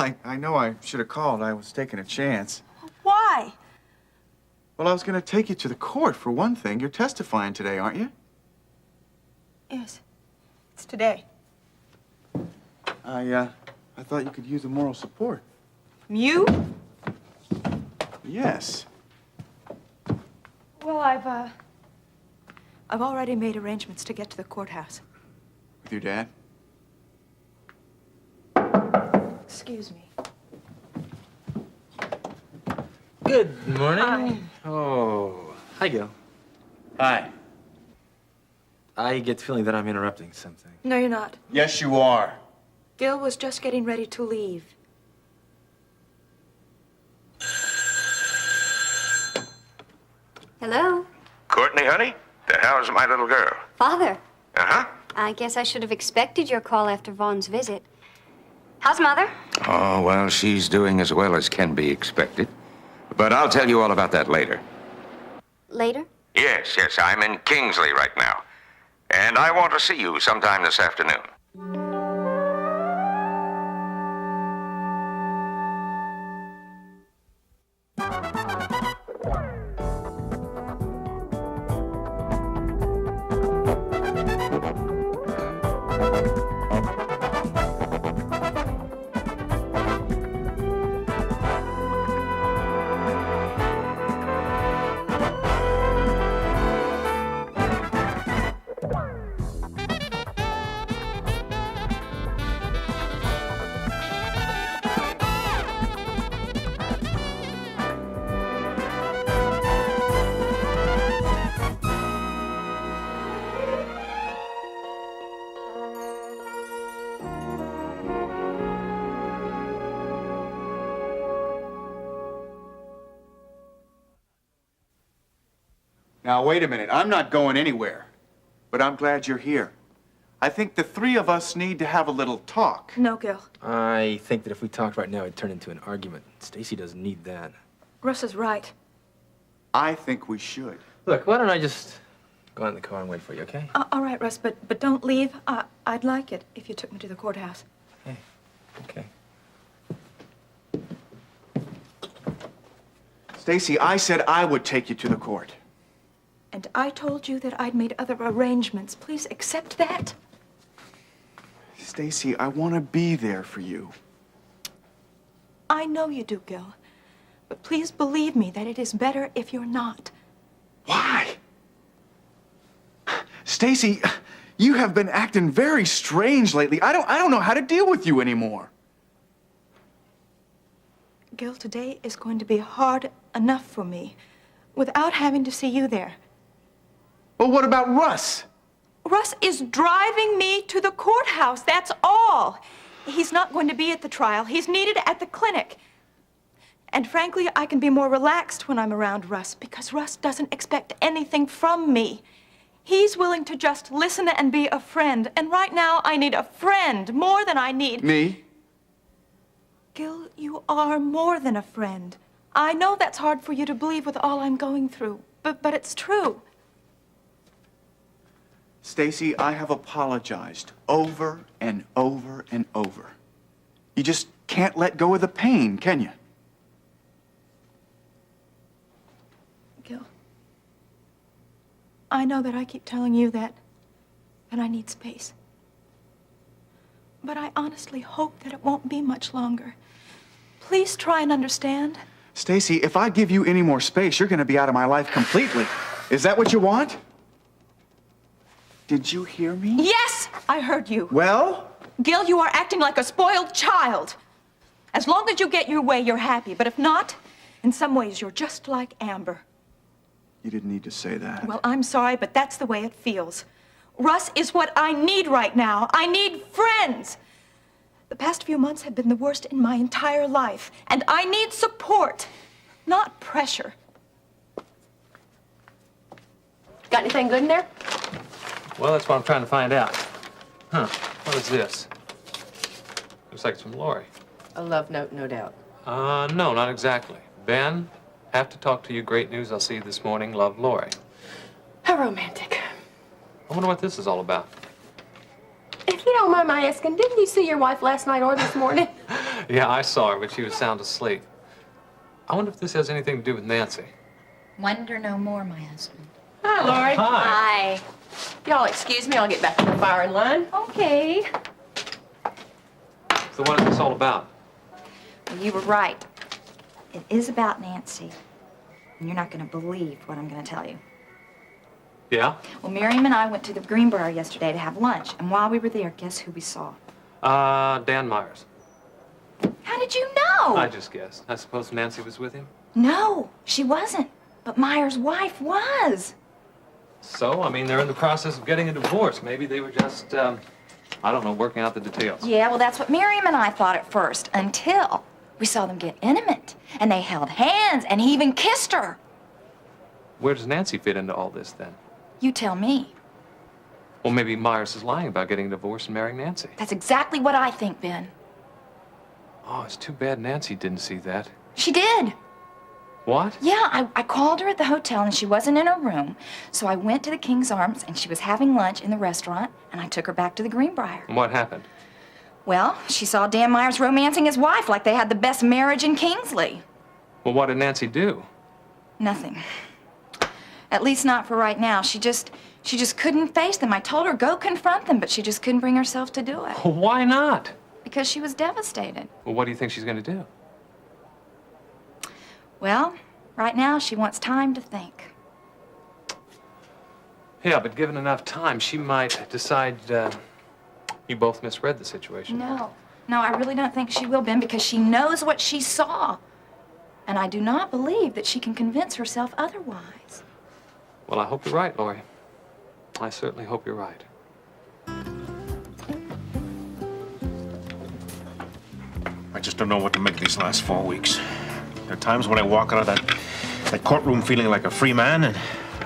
Well, I know I should have called. I was taking a chance. Why? Well, I was going to take you to the court, for one thing. You're testifying today, aren't you? Yes. It's today. I thought you could use a moral support. From you? Yes. Well, I've already made arrangements to get to the courthouse. With your dad? Excuse me. Good morning. Hi. Oh, hi, Gil. Hi. I get the feeling that I'm interrupting something. No, you're not. Yes, you are. Gil was just getting ready to leave. Hello? Courtney, honey? The hell's my little girl? Father. Uh-huh. I guess I should have expected your call after Vaughn's visit. How's Mother? Oh, well, she's doing as well as can be expected. But I'll tell you all about that later. Later? Yes, I'm in Kingsley right now. And I want to see you sometime this afternoon. Now, wait a minute. I'm not going anywhere. But I'm glad you're here. I think the three of us need to have a little talk. No, Gil. I think that if we talked right now, it'd turn into an argument. Stacy doesn't need that. Russ is right. I think we should. Look, why don't I just go out in the car and wait for you, okay? All right, Russ, but don't leave. I'd like it if you took me to the courthouse. Hey, okay. Stacy, I said I would take you to the court. And I told you that I'd made other arrangements. Please accept that. Stacy, I want to be there for you. I know you do, Gil. But please believe me that it is better if you're not. Why? Stacy, you have been acting very strange lately. I don't know how to deal with you anymore. Gil, today is going to be hard enough for me without having to see you there. Well, what about Russ? Russ is driving me to the courthouse, that's all. He's not going to be at the trial. He's needed at the clinic. And frankly, I can be more relaxed when I'm around Russ because Russ doesn't expect anything from me. He's willing to just listen and be a friend. And right now, I need a friend more than I need... Me? Gil, you are more than a friend. I know that's hard for you to believe with all I'm going through, but it's true. Stacy, I have apologized over and over and over. You just can't let go of the pain, can you? Gil, I know that I keep telling you that I need space. But I honestly hope that it won't be much longer. Please try and understand. Stacy, if I give you any more space, you're going to be out of my life completely. Is that what you want? Did you hear me? Yes, I heard you. Well? Gil, you are acting like a spoiled child. As long as you get your way, you're happy. But if not, in some ways, you're just like Amber. You didn't need to say that. Well, I'm sorry, but that's the way it feels. Russ is what I need right now. I need friends. The past few months have been the worst in my entire life, and I need support, not pressure. Got anything good in there? Well, that's what I'm trying to find out. Huh, what is this? Looks like it's from Lori. A love note, no doubt. No, not exactly. Ben, have to talk to you. Great news. I'll see you this morning. Love, Lori. How romantic. I wonder what this is all about. If you don't mind my asking, didn't you see your wife last night or this morning? Yeah, I saw her, but she was sound asleep. I wonder if this has anything to do with Nancy. Wonder no more, my husband. Hi, Lori. Hi. Hi. Y'all excuse me, I'll get back to the firing line. Okay. So what is this all about? Well, you were right. It is about Nancy. And you're not going to believe what I'm going to tell you. Yeah? Well, Miriam and I went to the Greenbrier yesterday to have lunch. And while we were there, guess who we saw? Dan Myers. How did you know? I just guessed. I suppose Nancy was with him? No, she wasn't. But Myers' wife was. So, I mean, they're in the process of getting a divorce. Maybe they were just, I don't know, working out the details. Yeah, well, that's what Miriam and I thought at first, until we saw them get intimate. And they held hands, and he even kissed her. Where does Nancy fit into all this, then? You tell me. Well, maybe Myers is lying about getting a divorce and marrying Nancy. That's exactly what I think, Ben. Oh, it's too bad Nancy didn't see that. She did. What? Yeah, I called her at the hotel and she wasn't in her room. So I went to the King's Arms and she was having lunch in the restaurant and I took her back to the Greenbrier. And what happened? Well, she saw Dan Myers romancing his wife like they had the best marriage in Kingsley. Well, what did Nancy do? Nothing. At least not for right now. She just couldn't face them. I told her, go confront them, but she just couldn't bring herself to do it. Why not? Because she was devastated. Well, what do you think she's going to do? Well, right now she wants time to think. Yeah, but given enough time, she might decide you both misread the situation. No, I really don't think she will, Ben, because she knows what she saw. And I do not believe that she can convince herself otherwise. Well, I hope you're right, Lori. I certainly hope you're right. I just don't know what to make of these last 4 weeks. There are times when I walk out of that courtroom feeling like a free man, and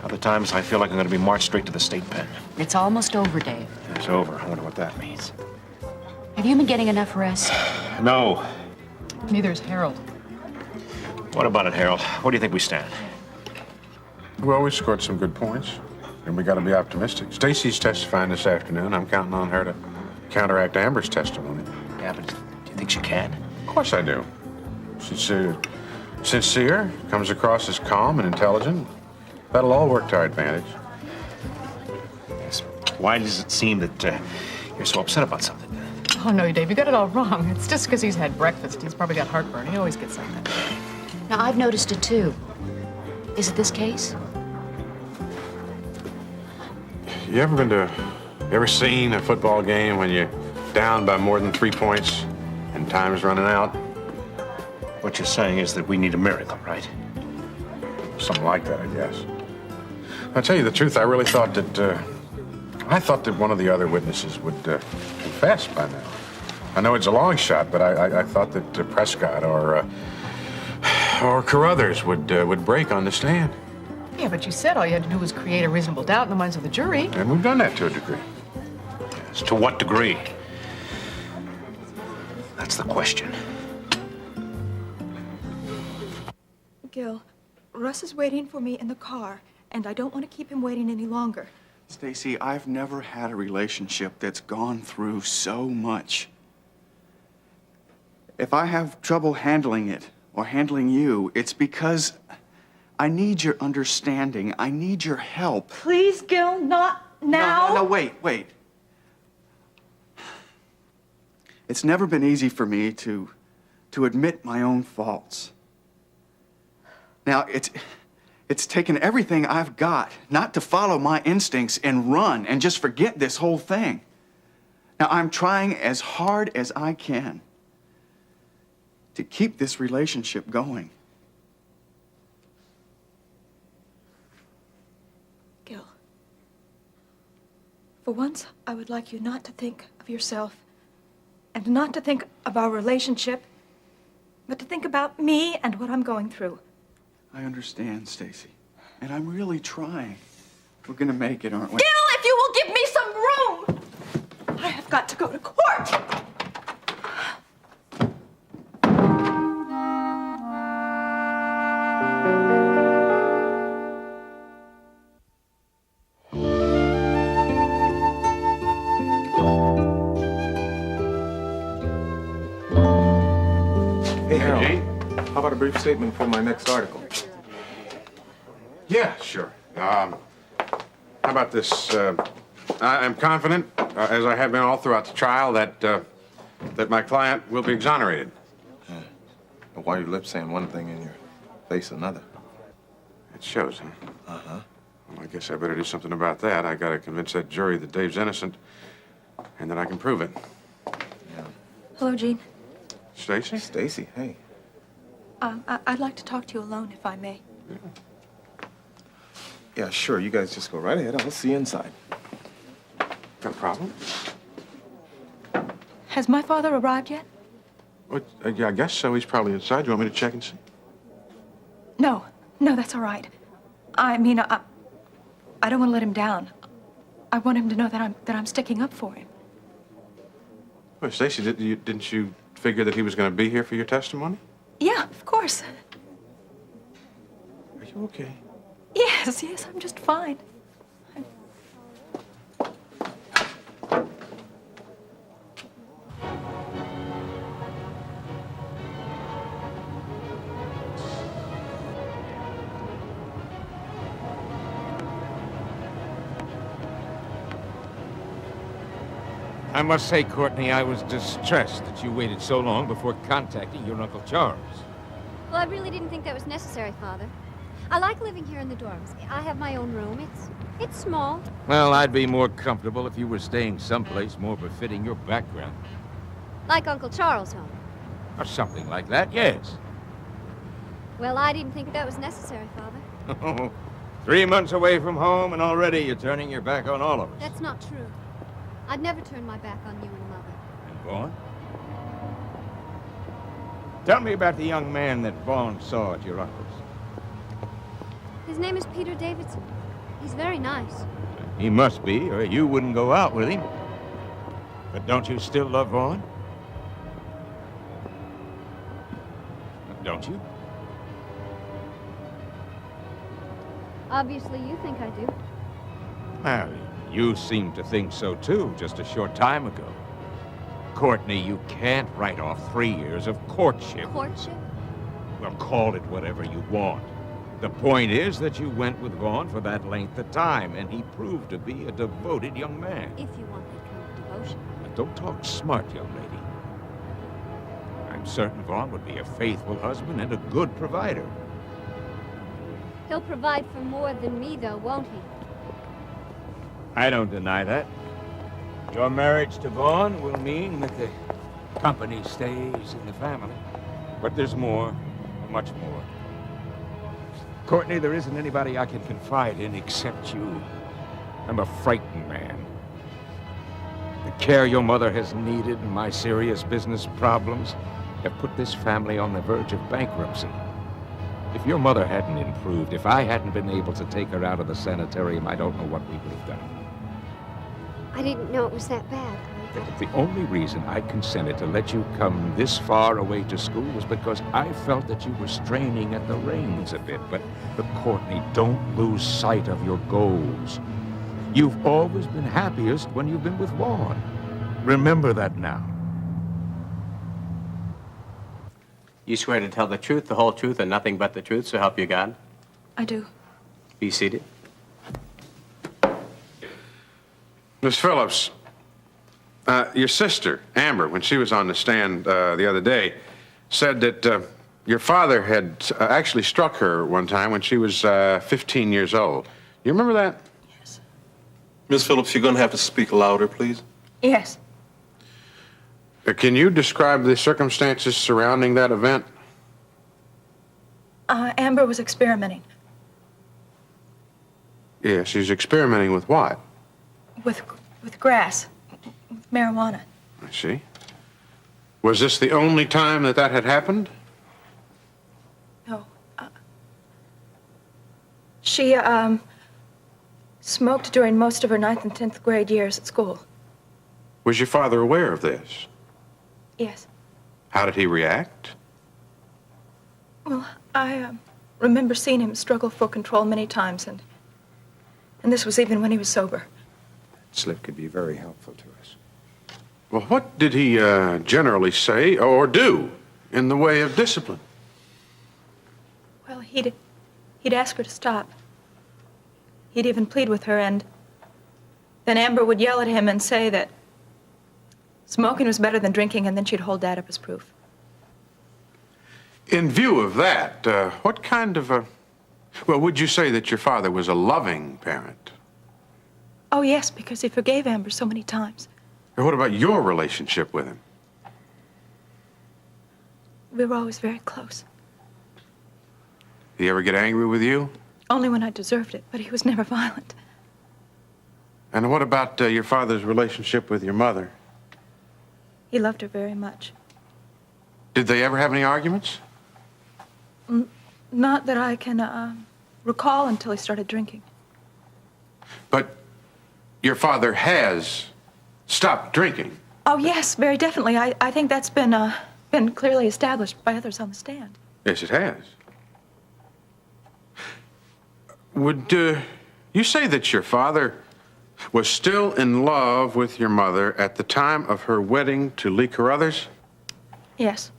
other times I feel like I'm going to be marched straight to the state pen. It's almost over, Dave. It's over. I wonder what that means. Have you been getting enough rest? No. Neither is Harold. What about it, Harold? What do you think we stand? Well, we scored some good points, and we got to be optimistic. Stacy's testifying this afternoon. I'm counting on her to counteract Amber's testimony. Yeah, but do you think she can? Of course I do. She's sincere, comes across as calm and intelligent. That'll all work to our advantage. Yes. Why does it seem that you're so upset about something? Oh, no, Dave, you got it all wrong. It's just because he's had breakfast. He's probably got heartburn. He always gets like that. Now, I've noticed it too. Is it this case? You ever seen a football game when you're down by more than 3 points and time's running out? What you're saying is that we need a miracle, right? Something like that, I guess. I'll tell you the truth, I really thought that one of the other witnesses would confess by now. I know it's a long shot, but I thought that Prescott or Carruthers would break on the stand. Yeah, but you said all you had to do was create a reasonable doubt in the minds of the jury. And we've done that to a degree. Yes, to what degree? That's the question. Gil, Russ is waiting for me in the car, and I don't want to keep him waiting any longer. Stacy, I've never had a relationship that's gone through so much. If I have trouble handling it or handling you, it's because I need your understanding. I need your help. Please, Gil, not now. No, wait. It's never been easy for me to admit my own faults. Now, it's taken everything I've got not to follow my instincts and run and just forget this whole thing. Now, I'm trying as hard as I can to keep this relationship going. Gil, for once, I would like you not to think of yourself and not to think of our relationship, but to think about me and what I'm going through. I understand, Stacy, and I'm really trying. We're gonna make it, aren't we? Gil, if you will give me some room! I have got to go to court! Hey, Harold. How about a brief statement for my next article? Yeah, sure. How about this? I am confident, as I have been all throughout the trial, that my client will be exonerated. But why are your lips saying one thing and your face another? It shows, huh? Uh-huh. Well, I guess I better do something about that. I gotta convince that jury that Dave's innocent and that I can prove it. Yeah. Hello, Jean. Stacy? Stacy, hey. I'd like to talk to you alone, if I may. Yeah, sure. You guys just go right ahead. I'll see you inside. Got a problem? Has my father arrived yet? What, yeah, I guess so. He's probably inside. You want me to check and see? No, that's all right. I mean, I don't want to let him down. I want him to know that I'm sticking up for him. Well, Stacy, didn't you figure that he was going to be here for your testimony? Yeah, of course. Are you okay? Yes, I'm just fine. I must say, Courtney, I was distressed that you waited so long before contacting your Uncle Charles. Well, I really didn't think that was necessary, Father. I like living here in the dorms. I have my own room. It's small. Well, I'd be more comfortable if you were staying someplace more befitting your background. Like Uncle Charles' home. Or something like that, yes. Well, I didn't think that was necessary, Father. 3 months away from home, and already you're turning your back on all of us. That's not true. I'd never turn my back on you and Mother. And Vaughn? Tell me about the young man that Vaughn saw at your uncle's. His name is Peter Davidson. He's very nice. He must be, or you wouldn't go out with him. But don't you still love Vaughn? Don't you? Obviously, you think I do. Well, you seem to think so too, just a short time ago. Courtney, you can't write off 3 years of courtship. Courtship? Well, call it whatever you want. The point is that you went with Vaughn for that length of time, and he proved to be a devoted young man. If you want that kind of devotion. Now, don't talk smart, young lady. I'm certain Vaughn would be a faithful husband and a good provider. He'll provide for more than me, though, won't he? I don't deny that. Your marriage to Vaughn will mean that the company stays in the family. But there's more, much more. Courtney, there isn't anybody I can confide in except you. I'm a frightened man. The care your mother has needed and my serious business problems have put this family on the verge of bankruptcy. If your mother hadn't improved, if I hadn't been able to take her out of the sanitarium, I don't know what we would have done. I didn't know it was that bad. The only reason I consented to let you come this far away to school was because I felt that you were straining at the reins a bit. But Courtney, don't lose sight of your goals. You've always been happiest when you've been with Vaughn. Remember that now. You swear to tell the truth, the whole truth, and nothing but the truth, so help you God? I do. Be seated. Miss Phillips, your sister, Amber, when she was on the stand the other day, said that your father had actually struck her one time when she was 15 years old. You remember that? Yes. Miss Phillips, you're going to have to speak louder, please. Yes. Can you describe the circumstances surrounding that event? Amber was experimenting. Yeah, she's experimenting with what? With grass. With marijuana. I see. Was this the only time that had happened? No. She, smoked during most of her 9th and 10th grade years at school. Was your father aware of this? Yes. How did he react? Well, I remember seeing him struggle for control many times, and this was even when he was sober. Slip could be very helpful to us. Well, what did he generally say or do in the way of discipline? Well, he'd ask her to stop. He'd even plead with her, and then Amber would yell at him and say that smoking was better than drinking, and then she'd hold that up as proof. In view of that, what kind of a... Well, would you say that your father was a loving parent? Oh, yes, because he forgave Amber so many times. Or what about your relationship with him? We were always very close. Did he ever get angry with you? Only when I deserved it, but he was never violent. And what about your father's relationship with your mother? He loved her very much. Did they ever have any arguments? Not that I can recall until he started drinking. But your father has stopped drinking. Oh, yes, very definitely. I think that's been clearly established by others on the stand. Yes, it has. Would you say that your father was still in love with your mother at the time of her wedding to Lee Carruthers? Yes.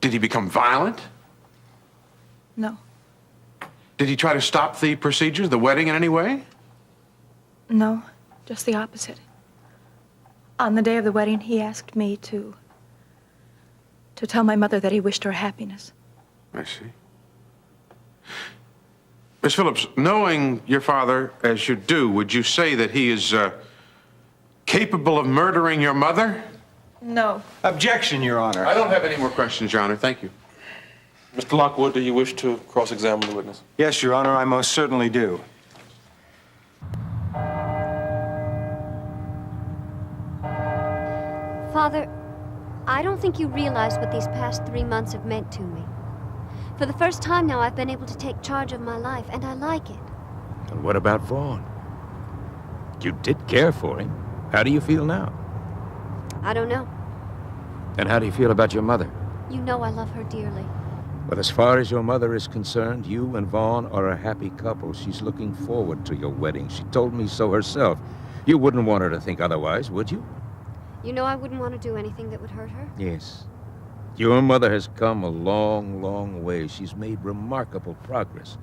Did he become violent? No. Did he try to stop the procedure, the wedding in any way? No, just the opposite. On the day of the wedding, he asked me to tell my mother that he wished her happiness. I see. Miss Phillips, knowing your father as you do, would you say that he is capable of murdering your mother? No. Objection, Your Honor. I don't have any more questions, Your Honor. Thank you. Mr. Lockwood, do you wish to cross-examine the witness? Yes, Your Honor, I most certainly do. Father, I don't think you realize what these past 3 months have meant to me. For the first time now, I've been able to take charge of my life, and I like it. And what about Vaughn? You did care for him. How do you feel now? I don't know. And how do you feel about your mother? You know I love her dearly. Well, as far as your mother is concerned, you and Vaughn are a happy couple. She's looking forward to your wedding. She told me so herself. You wouldn't want her to think otherwise, would you? You know I wouldn't want to do anything that would hurt her. Yes. Your mother has come a long, long way. She's made remarkable progress.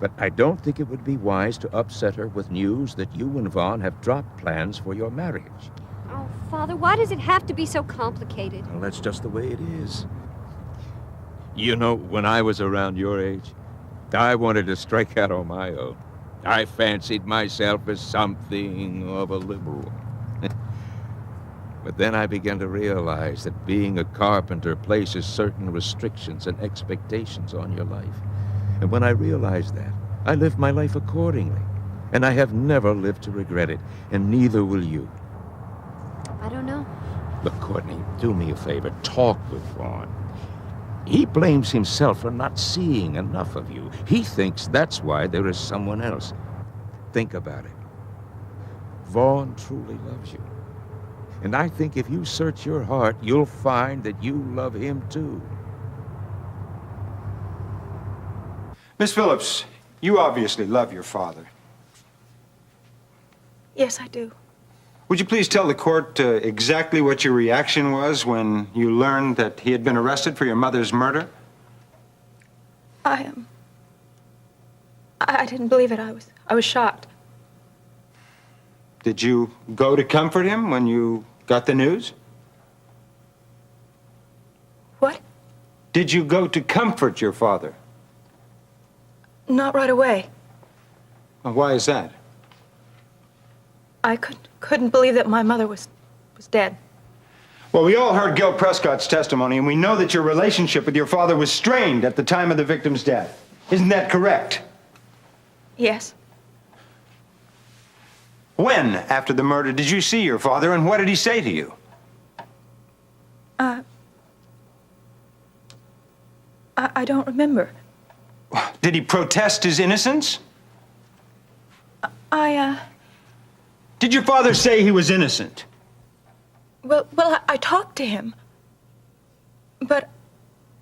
But I don't think it would be wise to upset her with news that you and Vaughn have dropped plans for your marriage. Oh, Father, why does it have to be so complicated? Well, that's just the way it is. You know, when I was around your age, I wanted to strike out on my own. I fancied myself as something of a liberal. But then I began to realize that being a carpenter places certain restrictions and expectations on your life. And when I realized that, I lived my life accordingly. And I have never lived to regret it, and neither will you. I don't know. Look, Courtney, do me a favor. Talk with Vaughn. He blames himself for not seeing enough of you. He thinks that's why there is someone else. Think about it. Vaughn truly loves you. And I think if you search your heart, you'll find that you love him too. Miss Phillips, you obviously love your father. Yes, I do. Would you please tell the court exactly what your reaction was when you learned that he had been arrested for your mother's murder? I didn't believe it. I was shocked. Did you go to comfort him when you got the news? What? Did you go to comfort your father? Not right away. Well, why is that? I couldn't believe that my mother was dead. Well, we all heard Gil Prescott's testimony, and we know that your relationship with your father was strained at the time of the victim's death. Isn't that correct? Yes. When, after the murder, did you see your father, and what did he say to you? I don't remember. Did he protest his innocence? Did your father say he was innocent? Well, I talked to him. But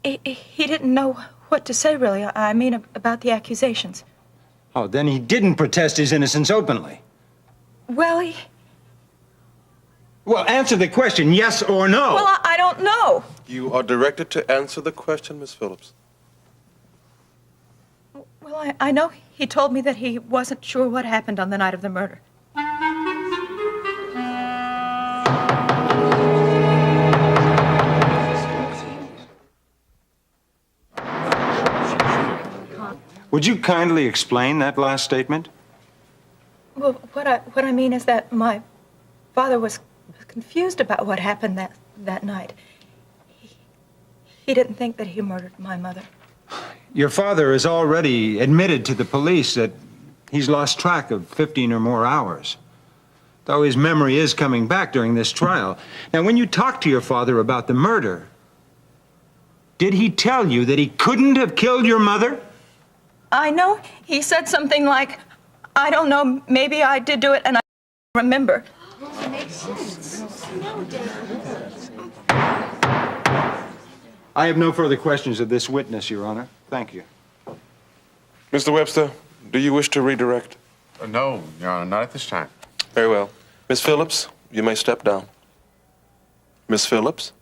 he didn't know what to say, really. I mean, about the accusations. Oh, then he didn't protest his innocence openly. Well, Well, answer the question, yes or no. Well, I don't know. You are directed to answer the question, Miss Phillips. Well, I know he told me that he wasn't sure what happened on the night of the murder. Would you kindly explain that last statement? Well, what I mean is that my father was confused about what happened that night. He didn't think that he murdered my mother. Your father has already admitted to the police that he's lost track of 15 or more hours, though his memory is coming back during this trial. Now, when you talked to your father about the murder, did he tell you that he couldn't have killed your mother? I know he said something like, I don't know, maybe I did do it and I don't remember. Oh, it makes sense. No, David. I have no further questions of this witness, Your Honor. Thank you. Mr. Webster, do you wish to redirect? No, Your Honor, not at this time. Very well. Miss Phillips, you may step down. Miss Phillips?